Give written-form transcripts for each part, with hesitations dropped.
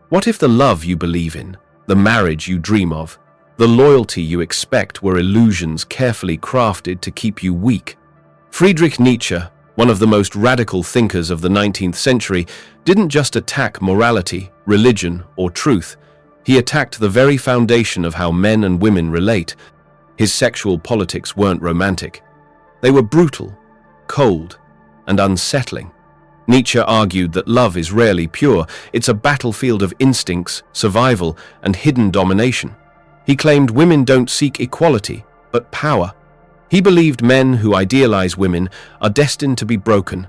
What if the love you believe in, the marriage you dream of, the loyalty you expect were illusions carefully crafted to keep you weak? Friedrich Nietzsche, one of the most radical thinkers of the 19th century, didn't just attack morality, religion, or truth. He attacked the very foundation of how men and women relate. His sexual politics weren't romantic. They were brutal, cold, and unsettling. Nietzsche argued that love is rarely pure. It's a battlefield of instincts, survival, and hidden domination. He claimed women don't seek equality, but power. He believed men who idealize women are destined to be broken,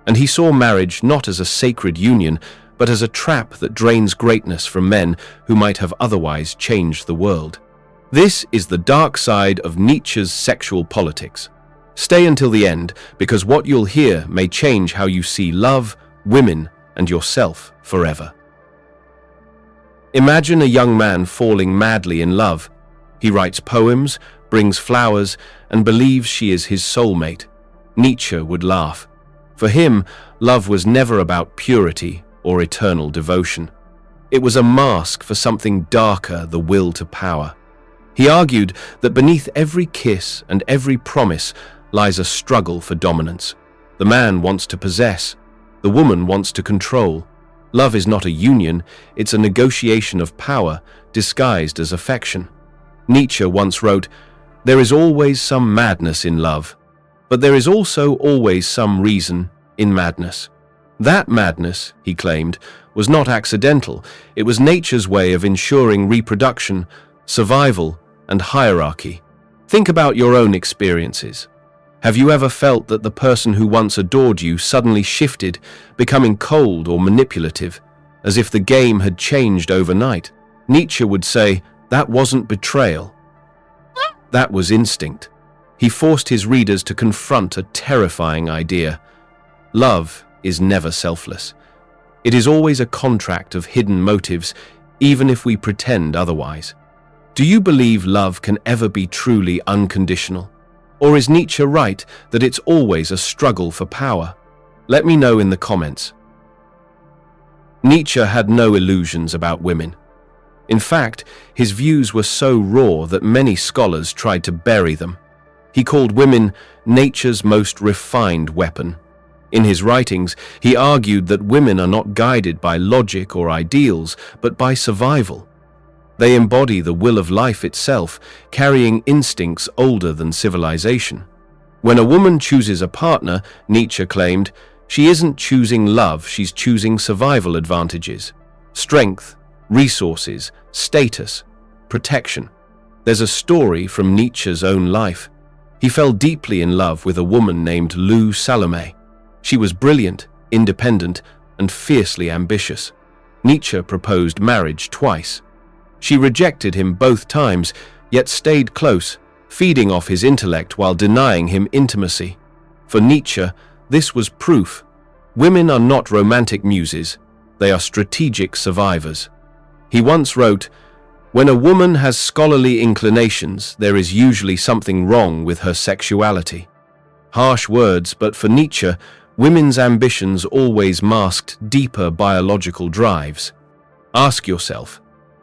and he saw marriage not as a sacred union, but as a trap that drains greatness from men who might have otherwise changed the world. This is the dark side of Nietzsche's sexual politics. Stay until the end, because what you'll hear may change how you see love, women, and yourself forever. Imagine a young man falling madly in love. He writes poems, brings flowers, and believes she is his soulmate. Nietzsche would laugh. For him, love was never about purity or eternal devotion. It was a mask for something darker, the will to power. He argued that beneath every kiss and every promise lies a struggle for dominance. The man wants to possess, the woman wants to control. Love is not a union, it's a negotiation of power disguised as affection. Nietzsche once wrote, "There is always some madness in love, but there is also always some reason in madness." That madness, he claimed, was not accidental. It was nature's way of ensuring reproduction, survival, and hierarchy. Think about your own experiences. Have you ever felt that the person who once adored you suddenly shifted, becoming cold or manipulative, as if the game had changed overnight? Nietzsche would say, that wasn't betrayal. That was instinct. He forced his readers to confront a terrifying idea. Love is never selfless. It is always a contract of hidden motives, even if we pretend otherwise. Do you believe love can ever be truly unconditional? Or is Nietzsche right that it's always a struggle for power? Let me know in the comments. Nietzsche had no illusions about women. In fact, his views were so raw that many scholars tried to bury them. He called women nature's most refined weapon. In his writings, he argued that women are not guided by logic or ideals, but by survival. They embody the will of life itself, carrying instincts older than civilization. When a woman chooses a partner, Nietzsche claimed, she isn't choosing love, she's choosing survival advantages. Strength, resources, status, protection. There's a story from Nietzsche's own life. He fell deeply in love with a woman named Lou Salome. She was brilliant, independent, and fiercely ambitious. Nietzsche proposed marriage twice. She rejected him both times, yet stayed close, feeding off his intellect while denying him intimacy. For Nietzsche, this was proof. Women are not romantic muses, they are strategic survivors. He once wrote, "When a woman has scholarly inclinations, there is usually something wrong with her sexuality." Harsh words, but for Nietzsche, women's ambitions always masked deeper biological drives. Ask yourself,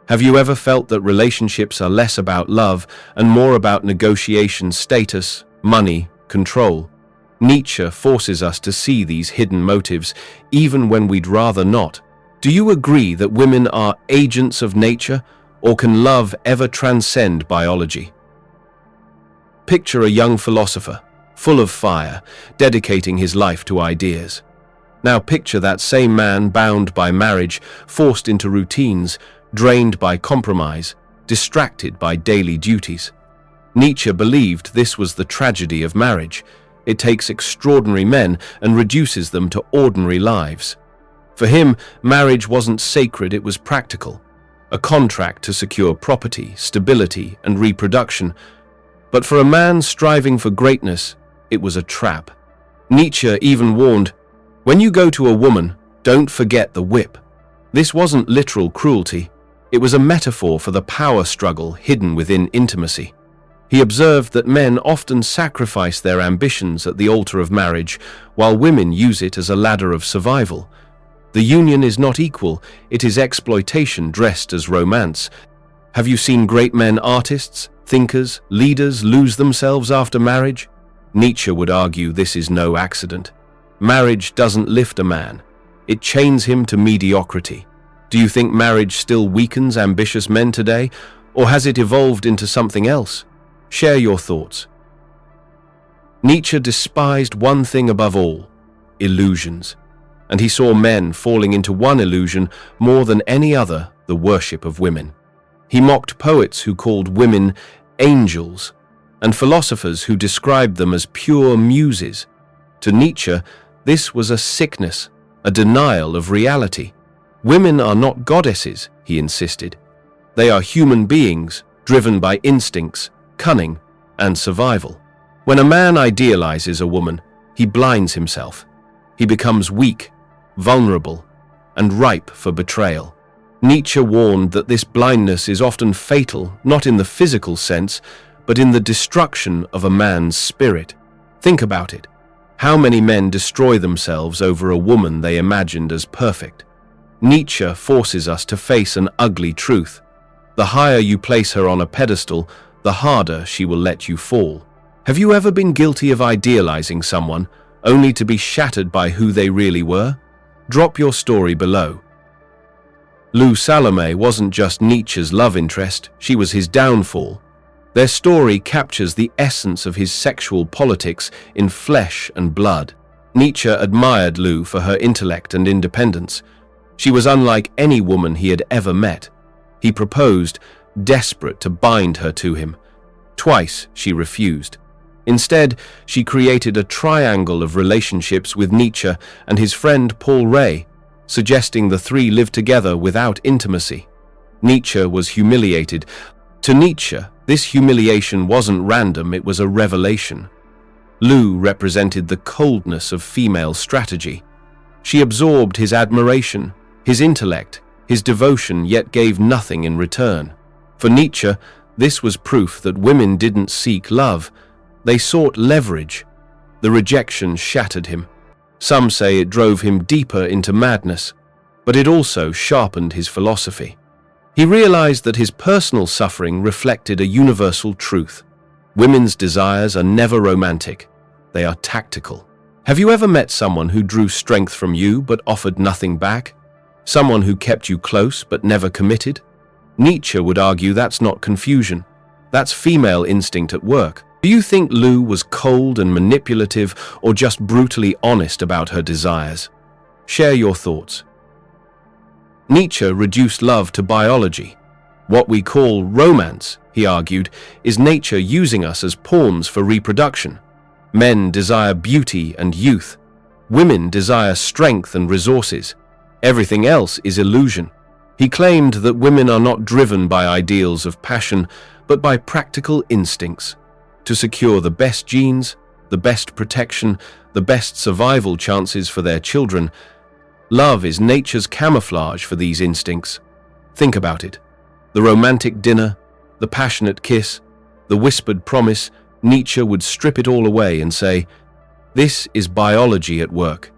have you ever felt that relationships are less about love and more about negotiation, status, money, control? Nietzsche forces us to see these hidden motives, even when we'd rather not. Do you agree that women are agents of nature, or can love ever transcend biology? Picture a young philosopher, full of fire, dedicating his life to ideas. Now picture that same man bound by marriage, forced into routines, drained by compromise, distracted by daily duties. Nietzsche believed this was the tragedy of marriage. It takes extraordinary men and reduces them to ordinary lives. For him, marriage wasn't sacred, it was practical, a contract to secure property, stability, and reproduction. But for a man striving for greatness, it was a trap. Nietzsche even warned, when you go to a woman, don't forget the whip. This wasn't literal cruelty. It was a metaphor for the power struggle hidden within intimacy. He observed that men often sacrifice their ambitions at the altar of marriage, while women use it as a ladder of survival. The union is not equal, it is exploitation dressed as romance. Have you seen great men, artists, thinkers, leaders lose themselves after marriage? Nietzsche would argue this is no accident. Marriage doesn't lift a man. It chains him to mediocrity. Do you think marriage still weakens ambitious men today, or has it evolved into something else? Share your thoughts. Nietzsche despised one thing above all: illusions. And he saw men falling into one illusion more than any other, the worship of women. He mocked poets who called women angels, and philosophers who described them as pure muses. To Nietzsche, this was a sickness, a denial of reality. Women are not goddesses, he insisted. They are human beings, driven by instincts, cunning, and survival. When a man idealizes a woman, he blinds himself. He becomes weak, vulnerable, and ripe for betrayal. Nietzsche warned that this blindness is often fatal, not in the physical sense, but in the destruction of a man's spirit. Think about it. How many men destroy themselves over a woman they imagined as perfect? Nietzsche forces us to face an ugly truth. The higher you place her on a pedestal, the harder she will let you fall. Have you ever been guilty of idealizing someone, only to be shattered by who they really were? Drop your story below. Lou Salome wasn't just Nietzsche's love interest, she was his downfall. Their story captures the essence of his sexual politics in flesh and blood. Nietzsche admired Lou for her intellect and independence. She was unlike any woman he had ever met. He proposed, desperate to bind her to him. Twice she refused. Instead, she created a triangle of relationships with Nietzsche and his friend Paul Ray, suggesting the three lived together without intimacy. Nietzsche was humiliated. To Nietzsche, this humiliation wasn't random, it was a revelation. Lou represented the coldness of female strategy. She absorbed his admiration, his intellect, his devotion, yet gave nothing in return. For Nietzsche, this was proof that women didn't seek love, they sought leverage. The rejection shattered him. Some say it drove him deeper into madness, but it also sharpened his philosophy. He realized that his personal suffering reflected a universal truth. Women's desires are never romantic, they are tactical. Have you ever met someone who drew strength from you but offered nothing back? Someone who kept you close but never committed? Nietzsche would argue that's not confusion, that's female instinct at work. Do you think Lou was cold and manipulative or just brutally honest about her desires? Share your thoughts. Nietzsche reduced love to biology. What we call romance, he argued, is nature using us as pawns for reproduction. Men desire beauty and youth. Women desire strength and resources. Everything else is illusion. He claimed that women are not driven by ideals of passion, but by practical instincts. To secure the best genes, the best protection, the best survival chances for their children, love is nature's camouflage for these instincts. Think about it. The romantic dinner, the passionate kiss, the whispered promise, Nietzsche would strip it all away and say, "This is biology at work."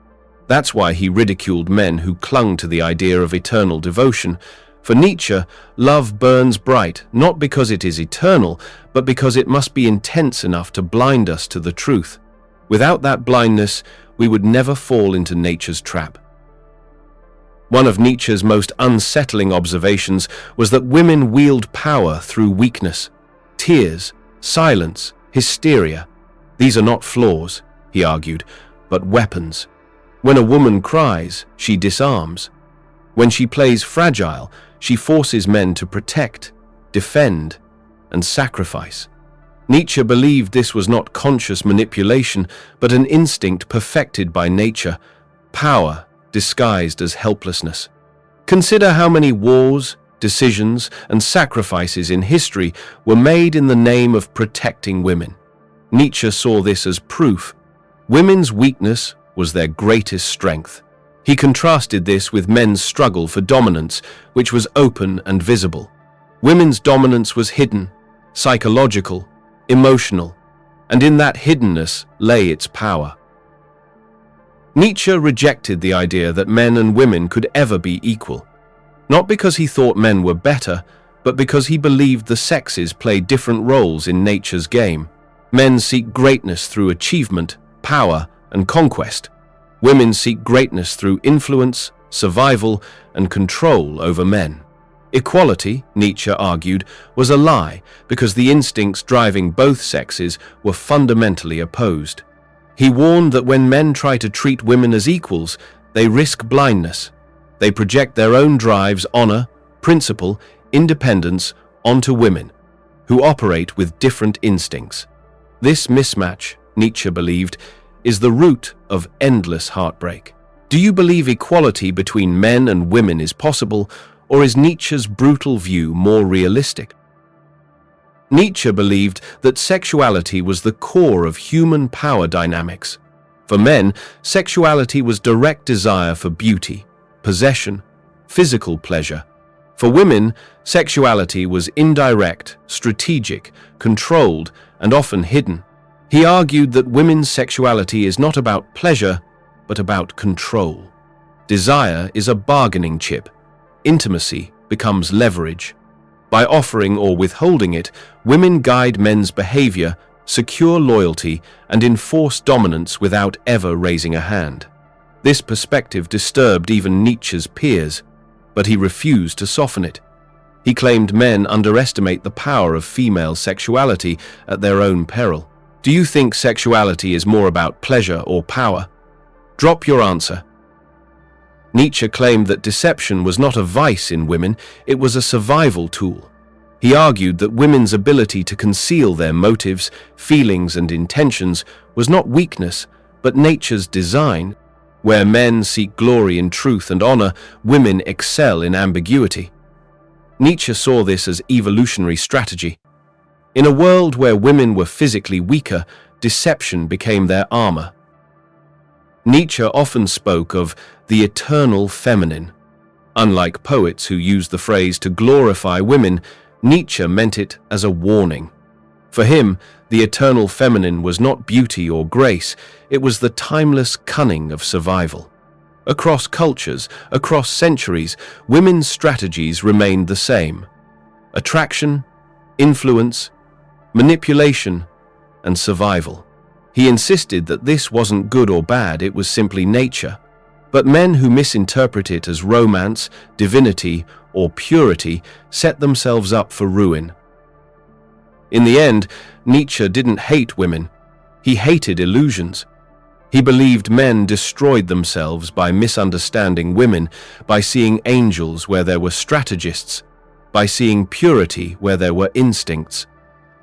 That's why he ridiculed men who clung to the idea of eternal devotion. For Nietzsche, love burns bright, not because it is eternal, but because it must be intense enough to blind us to the truth. Without that blindness, we would never fall into nature's trap. One of Nietzsche's most unsettling observations was that women wield power through weakness. Tears, silence, hysteria. These are not flaws, he argued, but weapons. When a woman cries, she disarms. When she plays fragile, she forces men to protect, defend, and sacrifice. Nietzsche believed this was not conscious manipulation, but an instinct perfected by nature, power disguised as helplessness. Consider how many wars, decisions, and sacrifices in history were made in the name of protecting women. Nietzsche saw this as proof. Women's weakness was their greatest strength. He contrasted this with men's struggle for dominance, which was open and visible. Women's dominance was hidden, psychological, emotional, and in that hiddenness lay its power. Nietzsche rejected the idea that men and women could ever be equal, not because he thought men were better, but because he believed the sexes play different roles in nature's game. Men seek greatness through achievement, power, and conquest. Women seek greatness through influence, survival, and control over men. Equality, Nietzsche argued, was a lie because the instincts driving both sexes were fundamentally opposed. He warned that when men try to treat women as equals, they risk blindness. They project their own drives, honor, principle, independence onto women, who operate with different instincts. This mismatch, Nietzsche believed, is the root of endless heartbreak. Do you believe equality between men and women is possible, or is Nietzsche's brutal view more realistic? Nietzsche believed that sexuality was the core of human power dynamics. For men, sexuality was direct desire for beauty, possession, physical pleasure. For women, sexuality was indirect, strategic, controlled, and often hidden. He argued that women's sexuality is not about pleasure, but about control. Desire is a bargaining chip. Intimacy becomes leverage. By offering or withholding it, women guide men's behavior, secure loyalty, and enforce dominance without ever raising a hand. This perspective disturbed even Nietzsche's peers, but he refused to soften it. He claimed men underestimate the power of female sexuality at their own peril. Do you think sexuality is more about pleasure or power? Drop your answer. Nietzsche claimed that deception was not a vice in women, it was a survival tool. He argued that women's ability to conceal their motives, feelings, and intentions was not weakness, but nature's design. Where men seek glory in truth and honor, women excel in ambiguity. Nietzsche saw this as evolutionary strategy. In a world where women were physically weaker, deception became their armor. Nietzsche often spoke of the eternal feminine. Unlike poets who used the phrase to glorify women, Nietzsche meant it as a warning. For him, the eternal feminine was not beauty or grace, it was the timeless cunning of survival. Across cultures, across centuries, women's strategies remained the same: attraction, influence, manipulation, and survival. He insisted that this wasn't good or bad, it was simply nature. But men who misinterpret it as romance, divinity, or purity set themselves up for ruin. In the end, Nietzsche didn't hate women. He hated illusions. He believed men destroyed themselves by misunderstanding women, by seeing angels where there were strategists, by seeing purity where there were instincts.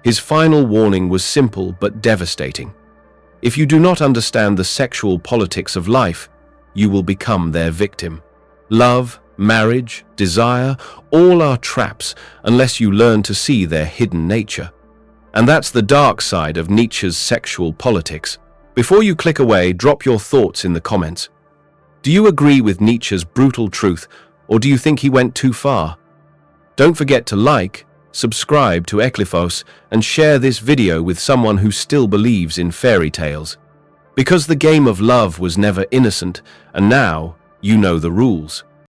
His final warning was simple but devastating. If you do not understand the sexual politics of life, you will become their victim. Love, marriage, desire, all are traps unless you learn to see their hidden nature. And that's the dark side of Nietzsche's sexual politics. Before you click away, drop your thoughts in the comments. Do you agree with Nietzsche's brutal truth, or do you think he went too far? Don't forget to like, subscribe to Ecliphos, and share this video with someone who still believes in fairy tales. Because the game of love was never innocent, and now you know the rules.